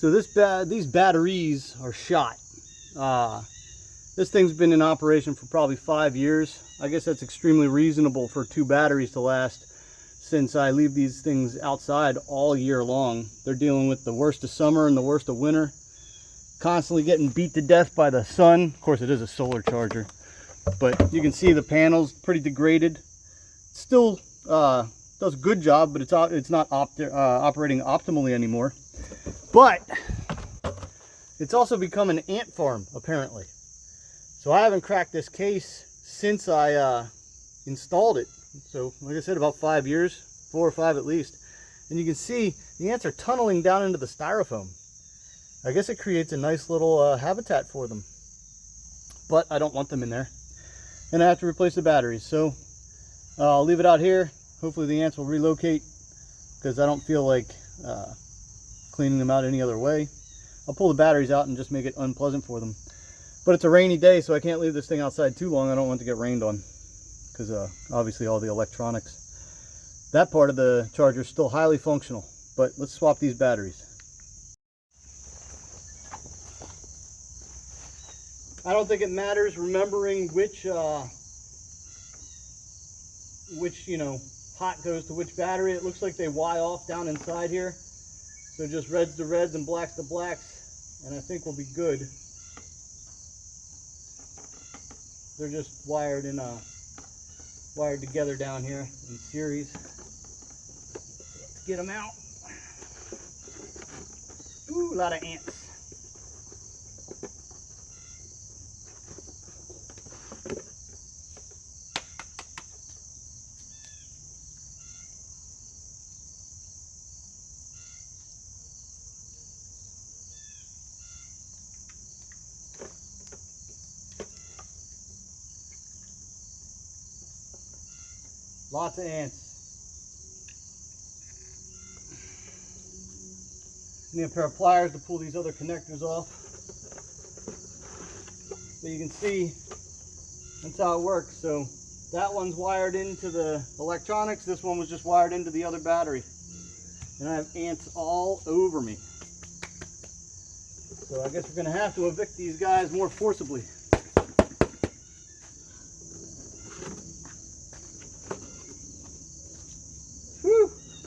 So these batteries are shot. This thing's been in operation for probably 5 years. I guess that's extremely reasonable for 2 batteries to last, since I leave these things outside all year long. They're dealing with the worst of summer and the worst of winter. Constantly getting beat to death by the sun. Of course, it is a solar charger, but you can see the panels pretty degraded. Still does a good job, but it's not operating optimally anymore. But it's also become an ant farm, apparently. So I haven't cracked this case since I installed it. So like I said, about 5 years, 4 or 5 at least. And you can see the ants are tunneling down into the styrofoam. I guess it creates a nice little habitat for them. But I don't want them in there. And I have to replace the batteries. So I'll leave it out here. Hopefully the ants will relocate, because I don't feel like cleaning them out any other way. I'll pull the batteries out and just make it unpleasant for them. But it's a rainy day, so I can't leave this thing outside too long. I don't want it to get rained on, because obviously all the electronics. That part of the charger is still highly functional, but let's swap these batteries. I don't think it matters remembering which hot goes to which battery. It looks like they Y off down inside here. So just reds to reds and blacks to blacks, and I think we'll be good. They're just wired together down here in series. Let's get them out. Ooh, a lot of ants. Lots of ants. Need a pair of pliers to pull these other connectors off. But you can see that's how it works. So that one's wired into the electronics. This one was just wired into the other battery. And I have ants all over me. So I guess we're going to have to evict these guys more forcibly.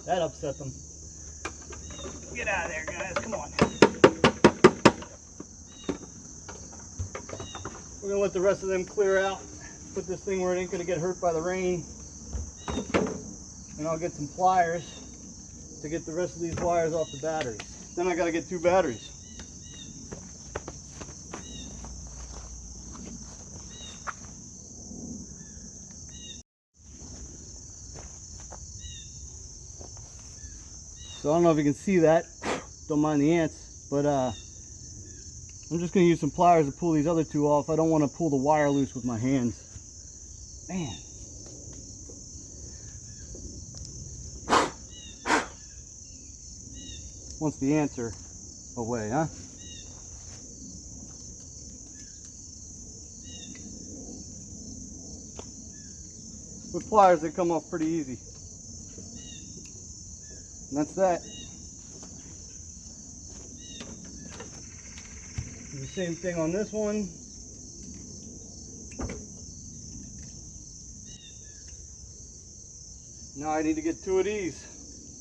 That upset them. Get out of there, guys. Come on. We're going to let the rest of them clear out. Put this thing where it ain't going to get hurt by the rain. And I'll get some pliers to get the rest of these wires off the batteries. Then I got to get 2 batteries. So I don't know if you can see that, don't mind the ants, but I'm just going to use some pliers to pull these other 2 off. I don't want to pull the wire loose with my hands. Man. Once the ants are away, huh? With pliers, they come off pretty easy. And that's that. Do the same thing on this one. Now I need to get 2 of these.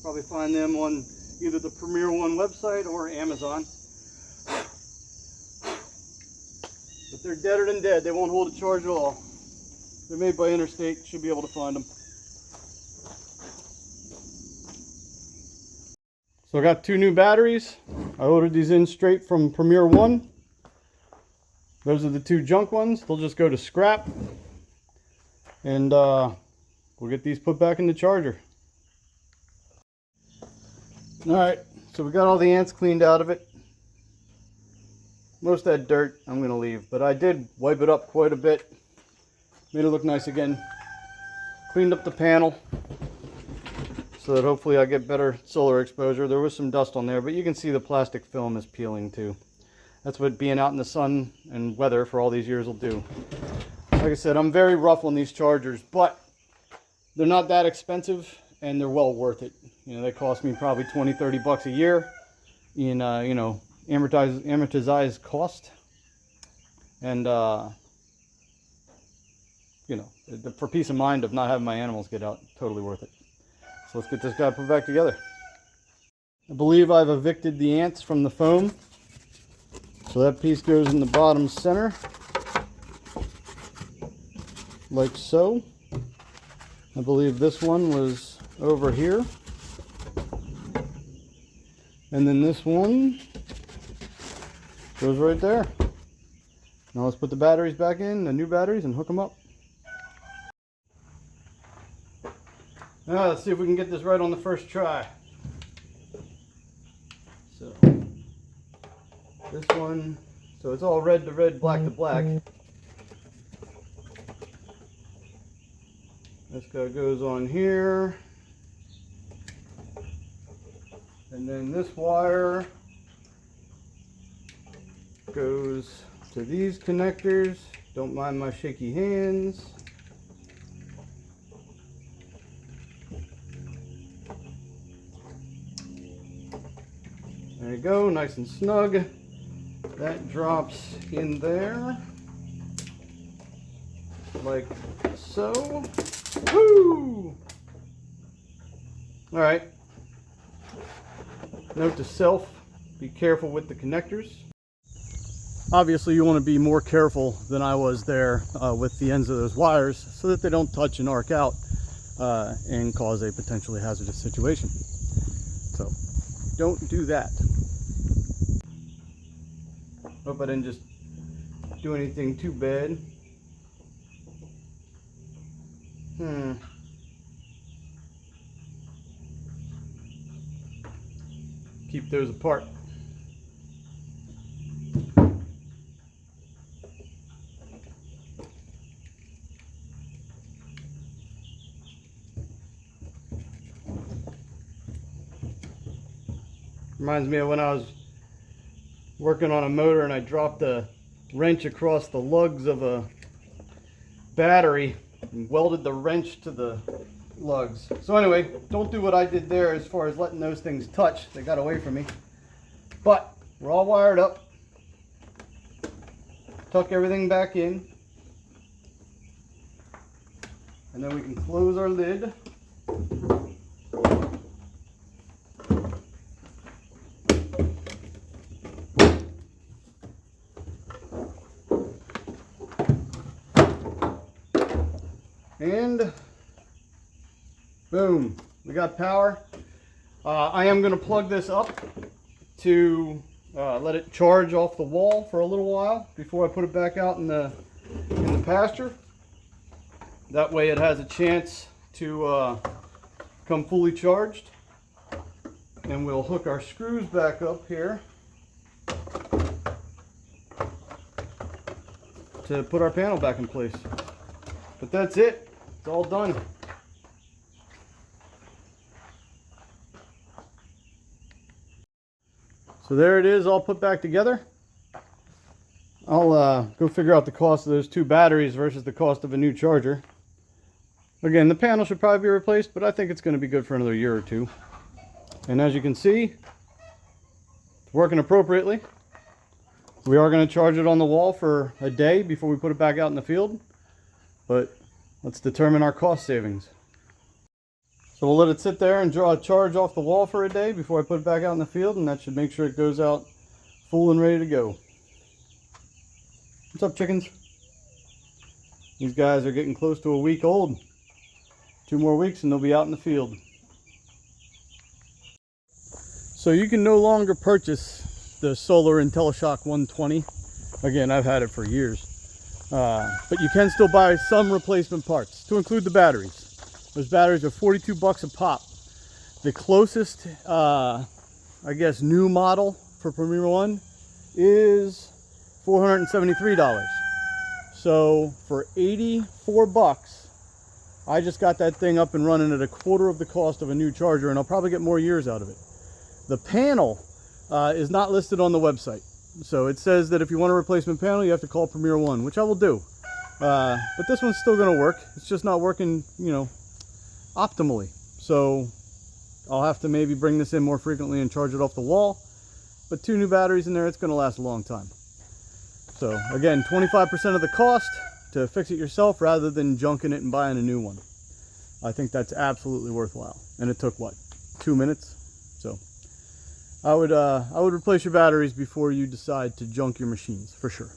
Probably find them on either the Premier1 website or Amazon. But they're deader than dead. They won't hold a charge at all. They're made by Interstate. Should be able to find them. So I got 2 new batteries. I ordered these in straight from Premier1. Those are the 2 junk ones. They'll just go to scrap. And we'll get these put back in the charger. Alright, so we got all the ants cleaned out of it. Most of that dirt I'm going to leave, but I did wipe it up quite a bit. Made it look nice again. Cleaned up the panel so that hopefully I get better solar exposure. There was some dust on there, but you can see the plastic film is peeling too. That's what being out in the sun and weather for all these years will do. Like I said, I'm very rough on these chargers, but they're not that expensive and they're well worth it. You know, they cost me probably 20-30 bucks a year in, you know, amortize cost, and you know, for peace of mind of not having my animals get out, totally worth it. So let's get this guy put back together. I believe I've evicted the ants from the foam. So that piece goes in the bottom center, like so. I believe this one was over here. And then this one goes right there. Now let's put the batteries back in, the new batteries, and hook them up. Now let's see if we can get this right on the first try. So this one, so it's all red to red, black to black. This guy goes on here. And then this wire goes to these connectors. Don't mind my shaky hands. There you go, nice and snug. That drops in there, like so. Woo! All right. Note to self, be careful with the connectors. Obviously you want to be more careful than I was there with the ends of those wires so that they don't touch and arc out and cause a potentially hazardous situation. So don't do that. Hope I didn't just do anything too bad. Keep those apart. Reminds me of when I was working on a motor and I dropped a wrench across the lugs of a battery and welded the wrench to the lugs. So anyway, don't do what I did there as far as letting those things touch. They got away from me. But we're all wired up. Tuck everything back in. And then we can close our lid. And boom, we got power. I am going to plug this up to let it charge off the wall for a little while before I put it back out in the pasture. That way it has a chance to come fully charged. And we'll hook our screws back up here to put our panel back in place. But that's it. It's all done. So there it is, all put back together. I'll go figure out the cost of those two batteries versus the cost of a new charger. Again, the panel should probably be replaced, but I think it's going to be good for another year or two. And as you can see, it's working appropriately. We are going to charge it on the wall for a day before we put it back out in the field. But let's determine our cost savings. So we'll let it sit there and draw a charge off the wall for a day before I put it back out in the field, and that should make sure it goes out full and ready to go. What's up, chickens? These guys are getting close to a week old. 2 more weeks and they'll be out in the field. So you can no longer purchase the solar IntelliShock 120. Again, I've had it for years. But you can still buy some replacement parts, to include the batteries. Those batteries are 42 bucks a pop. The closest, I guess, new model for Premier1 is $473. So for 84 bucks, I just got that thing up and running at a quarter of the cost of a new charger, and I'll probably get more years out of it. The panel is not listed on the website. So it says that if you want a replacement panel, you have to call Premier1, which I will do. But this one's still going to work. It's just not working, you know, optimally. So I'll have to maybe bring this in more frequently and charge it off the wall. but 2 new batteries in there, it's going to last a long time. So again, 25% of the cost to fix it yourself rather than junking it and buying a new one. I think that's absolutely worthwhile. And it took what, 2 minutes? So I would replace your batteries before you decide to junk your machines, for sure.